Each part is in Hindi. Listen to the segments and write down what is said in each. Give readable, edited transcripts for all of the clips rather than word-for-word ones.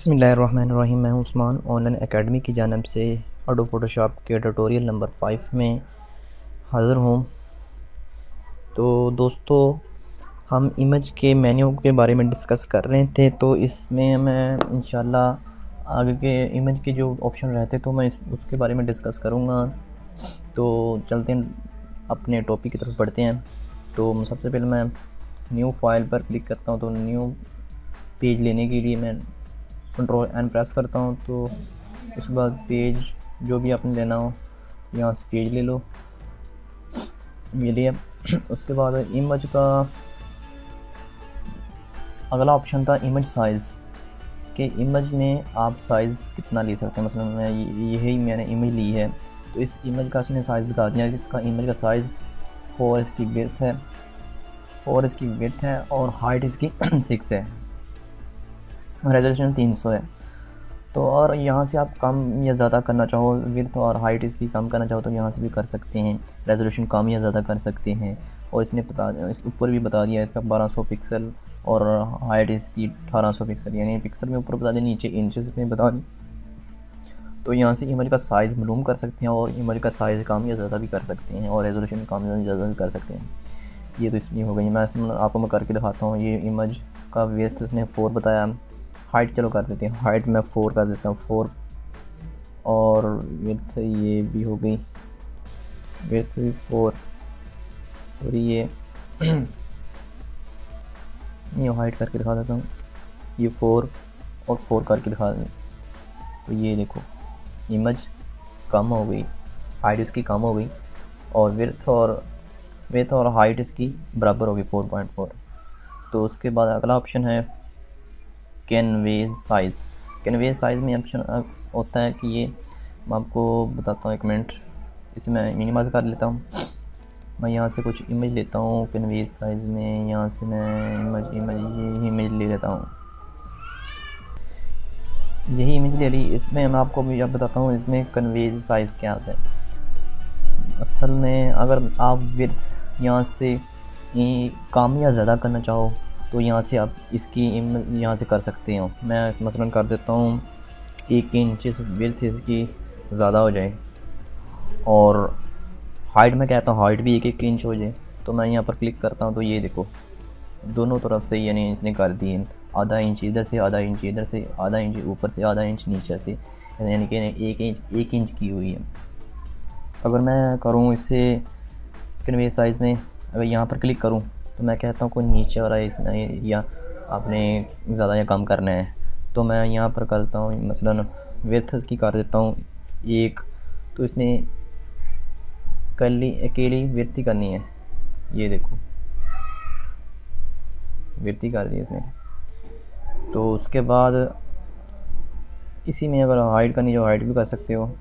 बिस्मिल्लाहिर्रहमानिर्रहीम। मैं हूं उस्मान ऑनलाइन एकेडमी की जानिब से एडोब फोटोशॉप के ट्यूटोरियल नंबर 5 में हाज़िर हूं। तो दोस्तों, हम इमेज के मेन्यू के बारे में डिस्कस कर रहे थे। तो इसमें मैं इंशाल्लाह आगे के इमेज के जो ऑप्शन रहते तो मैं उसके बारे में डिस्कस करूंगा। तो चलते हैं अपने टॉपिक की तरफ बढ़ते हैं। तो सबसे पहले मैं न्यू फाइल पर क्लिक करता हूं। तो न्यू पेज लेने के लिए मैं कंट्रोल एन प्रेस करता हूँ। तो उसके बाद पेज जो भी आपने लेना हो यहाँ से पेज ले लो, ये लिया। उसके बाद इमेज का अगला ऑप्शन था इमेज साइज़ के। इमेज में आप साइज़ कितना ले सकते हैं। मसलन मैं यही मैंने इमेज ली है, तो इस इमेज का इसने साइज़ बता दिया कि इसका इमेज का साइज़ 4 इसकी विड्थ है, 4 इसकी विड्थ है और हाइट इसकी 6 है, रेजोल्यूशन 300 है। तो और यहाँ से आप कम या ज़्यादा करना चाहो, विड्थ और हाइट इसकी कम करना चाहो तो यहाँ से भी कर सकते हैं। रेजोल्यूशन कम या ज़्यादा कर सकते हैं। और इसने इस ऊपर भी बता दिया इसका 1200 पिक्सल और हाइट इसकी 1800 पिक्सल, यानी पिक्सल में ऊपर बता दिया, नीचे इंचेस में बता दी। तो यहाँ से इमेज का साइज़ मालूम कर सकते हैं और इमेज का साइज़ कम या ज़्यादा भी कर सकते हैं और रेजोल्यूशन कम या ज़्यादा भी कर सकते हैं। ये तो इसलिए हो गई। मैं इसमें आपको मैं करके दिखाता हूँ। ये इमेज का विड्थ उसने 4 बताया। हाइट चलो कर देते हैं, हाइट मैं 4 कर देता हूँ, 4। और विड्थ ये भी हो गई, विड्थ भी 4। और ये हाइट करके दिखा देता हूँ, ये 4 और 4 करके दिखा दें। तो ये देखो इमेज कम हो गई, हाइट इसकी कम हो गई और विड्थ और हाइट इसकी बराबर हो गई 4.4। तो उसके बाद अगला ऑप्शन है कैनवेस साइज़। कैनवेस साइज़ में ऑप्शन होता है कि ये मैं आपको बताता हूँ, एक मिनट। इसे मैं मिनिमाइज़ कर लेता हूँ। मैं यहाँ से कुछ इमेज लेता हूँ कैनवेस साइज़ में। यहाँ से मैं यही इमेज ले लेता हूँ, यही इमेज ले ली। इसमें मैं आपको भी अब बताता हूँ इसमें कैनवेस साइज़ क्या आता है। असल में अगर आप विड्थ यहाँ से कम या ज़्यादा करना चाहो तो यहाँ से आप इसकी यहाँ से कर सकते हो। मैं मसलन कर देता हूँ 1 इंच विड्थ इसकी ज़्यादा हो जाए और हाइट में कहता हूँ हाइट भी 1 इंच हो जाए। तो मैं यहाँ पर क्लिक करता हूँ। तो ये देखो दोनों तरफ से यानी इसने कर दिए, आधा इंच इधर से, आधा इंच इधर से, आधा इंच ऊपर से, आधा इंच नीचे से, यानी कि 1 इंच की हुई है। अगर मैं करूँ इसे कैनवेस साइज़ में, अगर यहाँ पर क्लिक करूँ तो मैं कहता हूँ कोई नीचे वाला एरिया आपने ज़्यादा या कम करना है। तो मैं यहाँ पर करता हूँ मसलन विड्थ की कर देता हूँ 1। तो इसने अकेली विड्थ ही करनी है, ये देखो विड्थ ही कर दी इसने। तो उसके बाद इसी में अगर हाइट करनी चाहो हाइट भी कर सकते हो,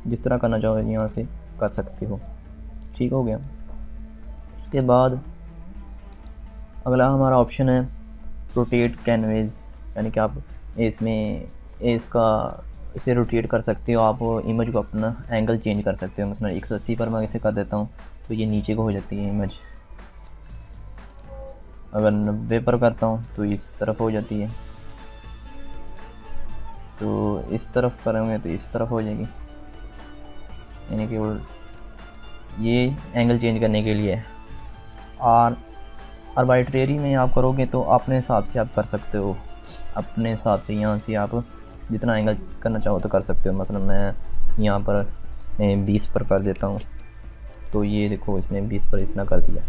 जिस तरह करना चाहो यहाँ से कर सकते हो। ठीक हो गया। उसके बाद अगला हमारा ऑप्शन है रोटेट कैनवेस, यानी कि आप इसमें इसे रोटेट कर सकते हो। आप इमेज को अपना एंगल चेंज कर सकते हो। मसलन 180 पर मैं इसे कर देता हूँ तो ये नीचे को हो जाती है इमेज। अगर 90 पर करता हूँ तो इस तरफ हो जाती है। तो इस तरफ करेंगे तो इस तरफ हो जाएगी, यानी कि ये एंगल चेंज करने के लिए है। और आर्बिट्रेरी में आप करोगे तो अपने हिसाब से आप कर सकते हो, अपने हिसाब से यहाँ से आप जितना एंगल करना चाहो तो कर सकते हो। मतलब मैं यहाँ पर 20 पर कर देता हूँ। तो ये देखो इसने 20 पर इतना कर दिया।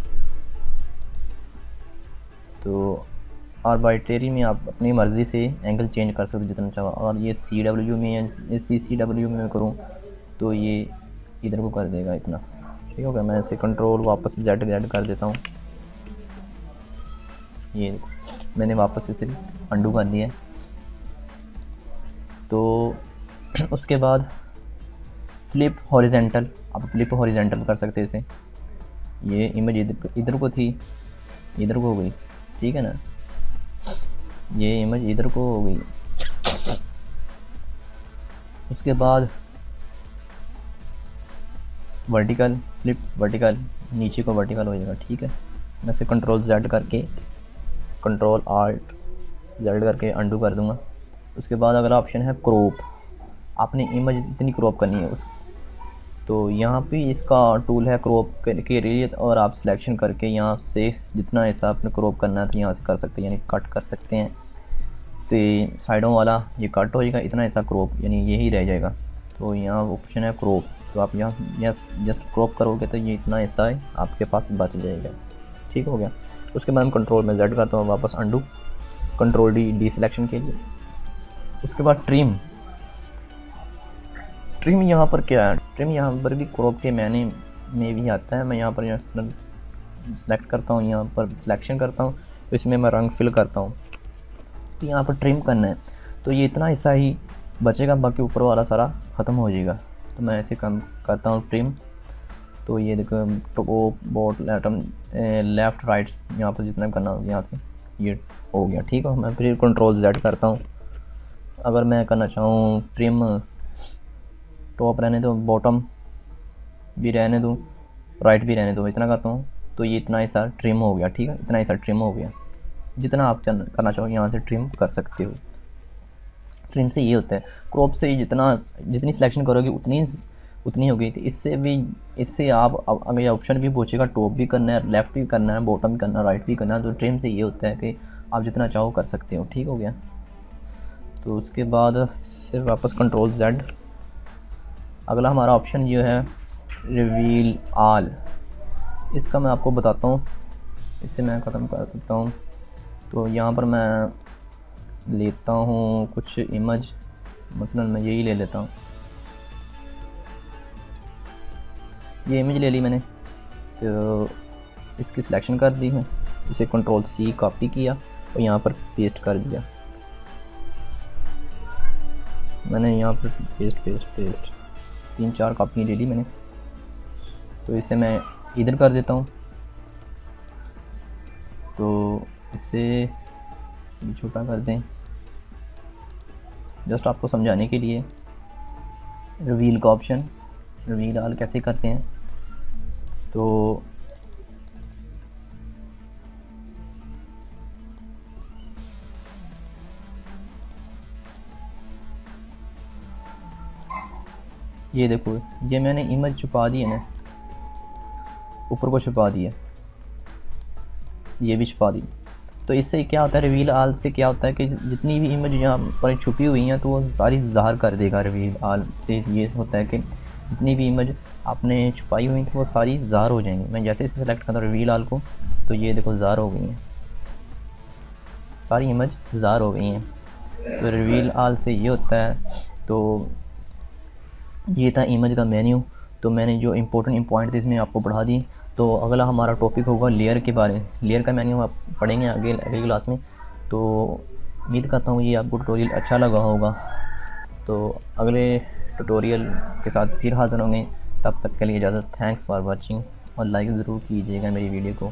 तो आर्बिट्रेरी में आप अपनी मर्ज़ी से एंगल चेंज कर सकते हो जितना चाहो। और ये CW में या CCW में करूँ तो ये इधर को कर देगा इतना। ठीक हो गया। मैं इसे कंट्रोल वापस Z कर देता हूँ। ये देखो मैंने वापस इसे अंडू कर दिया। तो उसके बाद फ्लिप हॉरिजेंटल, आप फ्लिप हॉरिजेंटल कर सकते हैं इसे। ये इमेज इधर को थी, इधर को हो गई, ठीक है ना। ये इमेज इधर को हो गई। उसके बाद वर्टिकल, फ्लिप वर्टिकल, नीचे को वर्टिकल हो जाएगा। ठीक है। मैं इसे कंट्रोल Z करके, कंट्रोल Alt Z करके अंडू कर दूंगा। उसके बाद अगला ऑप्शन है क्रॉप, आपने इमेज इतनी क्रॉप करनी है तो यहाँ पे इसका टूल है क्रॉप के लिए, और आप सिलेक्शन करके यहाँ से जितना ऐसा आपने क्रॉप करना है तो यहाँ से कर सकते हैं, यानी कट कर सकते हैं। तो ये साइडों वाला ये कट हो जाएगा, इतना ऐसा क्रॉप यानी यही रह जाएगा। तो यहाँ ऑप्शन है क्रॉप, तो आप यहाँ यस जस्ट क्रॉप करोगे तो ये इतना ऐसा है आपके पास बच जाएगा। ठीक हो गया। उसके बाद हम कंट्रोल में जेड करता हूँ, वापस अंडू, कंट्रोल डी सिलेक्शन के लिए। उसके बाद ट्रिम यहाँ पर क्या है, ट्रिम यहाँ पर भी क्रॉप के मैंने में भी आता है। मैं यहाँ पर सेलेक्ट करता हूँ, यहाँ पर सिलेक्शन करता हूँ, तो इसमें मैं रंग फिल करता हूँ। तो यहाँ पर ट्रिम करना है तो ये इतना हिस्सा ही बचेगा, बाकी ऊपर वाला सारा ख़त्म हो जाएगा। तो मैं ऐसे कम करता हूँ ट्रिम। तो ये देखो टॉप बॉटम लेफ़्ट राइट यहाँ पर जितना करना हो यहाँ से ये हो गया। ठीक है। मैं फिर कंट्रोल जेड करता हूँ। अगर मैं करना चाहूँ ट्रिम टॉप रहने दो, बॉटम भी रहने दूँ, राइट भी रहने दो, इतना करता हूँ तो ये इतना ऐसा ट्रिम हो गया। ठीक है, इतना ऐसा ट्रिम हो गया। जितना आप करना चाहो यहाँ से ट्रिम कर सकते हो। ट्रिम से ये होता है, क्रॉप से जितनी सिलेक्शन करोगे उतनी होगी। तो इससे आप अगर ये ऑप्शन भी पूछेगा, टॉप भी करना है, लेफ़्ट भी करना है, बॉटम भी करना है, राइट भी करना है, तो ट्रिम से ये होता है कि आप जितना चाहो कर सकते हो। ठीक हो गया। तो उसके बाद सिर्फ वापस कंट्रोल जेड। अगला हमारा ऑप्शन जो है रिवील ऑल, इसका मैं आपको बताता हूँ, इससे मैं ख़त्म कर सकता हूँ। तो यहाँ पर मैं लेता हूँ कुछ इमेज, मसलन मैं यही ले लेता हूँ, ये इमेज ले ली मैंने, तो इसकी सिलेक्शन कर दी है, इसे कंट्रोल सी कॉपी किया और यहाँ पर पेस्ट कर दिया। मैंने यहाँ पर पेस्ट 3-4 कॉपी ले ली मैंने। तो इसे मैं इधर कर देता हूँ, तो इसे छोटा कर दें जस्ट आपको समझाने के लिए। रिवील का ऑप्शन, रिवील ऑल कैसे करते हैं, तो ये देखो, ये मैंने इमेज छुपा दी है ना, ऊपर को छुपा दी है, ये भी छुपा दी। तो इससे क्या होता है, रिवील ऑल से क्या होता है कि जितनी भी इमेज यहाँ पर छुपी हुई हैं तो वो सारी ज़ाहिर कर देगा। रिवील ऑल से ये होता है कि जितनी भी इमेज आपने छुपाई हुई थी वो सारी ज़ाहिर हो जाएंगी। मैं जैसे इसे सेलेक्ट करता हूँ रिवील ऑल को, तो ये देखो ज़ाहिर हो गई हैं, सारी इमेज ज़ाहिर हो गई हैं। तो रिवील ऑल से ये होता है। तो ये था इमेज का मेन्यू। तो मैंने जो इम्पोर्टेंट पॉइंट थे इसमें आपको पढ़ा दी। तो अगला हमारा टॉपिक होगा लेयर के बारे में। लेयर का मेन्यू आप पढ़ेंगे अगली क्लास में। तो उम्मीद करता हूँ ये आपको ट्यूटोरियल अच्छा लगा होगा। तो अगले ट्यूटोरियल के साथ फिर हाज़िर होंगे, तब तक के लिए इजाज़त। थैंक्स फॉर वॉचिंग, और लाइक ज़रूर कीजिएगा मेरी वीडियो को।